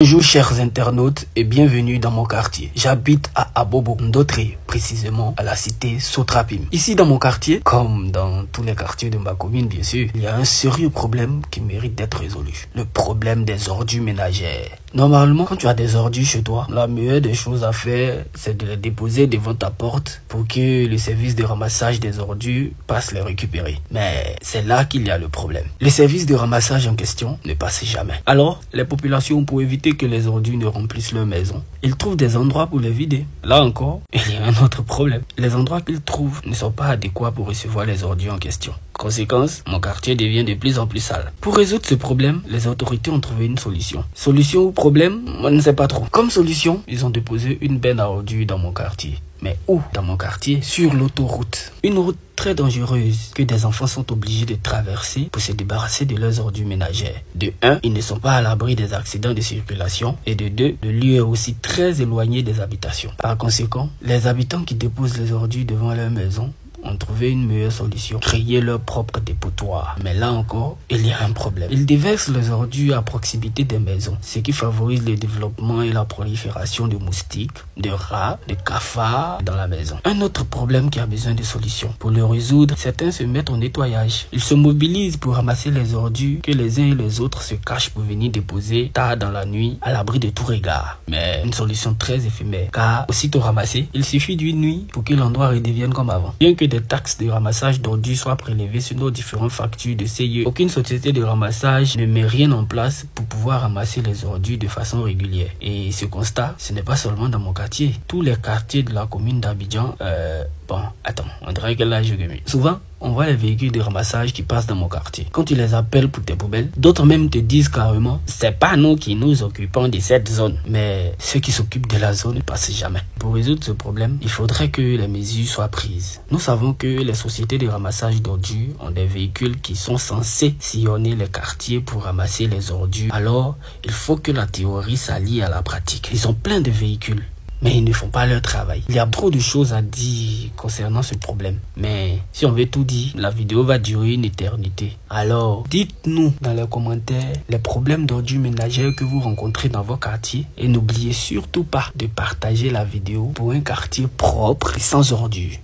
Bonjour chers internautes et bienvenue dans mon quartier. J'habite à Abobo, Ndotré, précisément à la cité Sotrapim. Ici dans mon quartier, comme dans tous les quartiers de ma commune bien sûr, il y a un sérieux problème qui mérite d'être résolu. Le problème des ordures ménagères. Normalement, quand tu as des ordures chez toi, la meilleure des choses à faire, c'est de les déposer devant ta porte pour que le service de ramassage des ordures passe les récupérer. Mais c'est là qu'il y a le problème. Le service de ramassage en question ne passe jamais. Alors, les populations, pour éviter que les ordures ne remplissent leur maison, ils trouvent des endroits pour les vider. Là encore, il y a un autre problème. Les endroits qu'ils trouvent ne sont pas adéquats pour recevoir les ordures en question. Conséquence, mon quartier devient de plus en plus sale. Pour résoudre ce problème, les autorités ont trouvé une solution. Solution ou problème, on ne sait pas trop. Comme solution, ils ont déposé une benne à ordures dans mon quartier. Mais où? Dans mon quartier, sur l'autoroute. Une route très dangereuse que des enfants sont obligés de traverser pour se débarrasser de leurs ordures ménagères. De 1, ils ne sont pas à l'abri des accidents de circulation. Et de 2, le lieu est aussi très éloigné des habitations. Par conséquent, les habitants qui déposent les ordures devant leur maison ont trouvé une meilleure solution, créer leur propre dépotoir. Mais là encore, il y a un problème. Ils déversent les ordures à proximité des maisons, ce qui favorise le développement et la prolifération de moustiques, de rats, de cafards dans la maison. Un autre problème qui a besoin de solution. Pour le résoudre, certains se mettent au nettoyage. Ils se mobilisent pour ramasser les ordures que les uns et les autres se cachent pour venir déposer tard dans la nuit à l'abri de tout regard. Mais une solution très éphémère, car aussitôt ramassé, il suffit d'une nuit pour que l'endroit redevienne comme avant. Bien que des taxes de ramassage d'ordures soient prélevées sur nos différentes factures de CIE, aucune société de ramassage ne met rien en place pour pouvoir ramasser les ordures de façon régulière. Et ce constat, ce n'est pas seulement dans mon quartier. Tous les quartiers de la commune d'Abidjan, on dirait que là je remue. Souvent, on voit les véhicules de ramassage qui passent dans mon quartier. Quand tu les appelles pour tes poubelles, d'autres même te disent carrément, c'est pas nous qui nous occupons de cette zone. Mais ceux qui s'occupent de la zone ne passent jamais. Pour résoudre ce problème, il faudrait que les mesures soient prises. Nous savons que les sociétés de ramassage d'ordures ont des véhicules qui sont censés sillonner les quartiers pour ramasser les ordures. Alors, il faut que la théorie s'allie à la pratique. Ils ont plein de véhicules, mais ils ne font pas leur travail. Il y a trop de choses à dire concernant ce problème. Mais si on veut tout dire, la vidéo va durer une éternité. Alors, dites-nous dans les commentaires les problèmes d'ordures ménagères que vous rencontrez dans vos quartiers. Et n'oubliez surtout pas de partager la vidéo pour un quartier propre et sans ordures.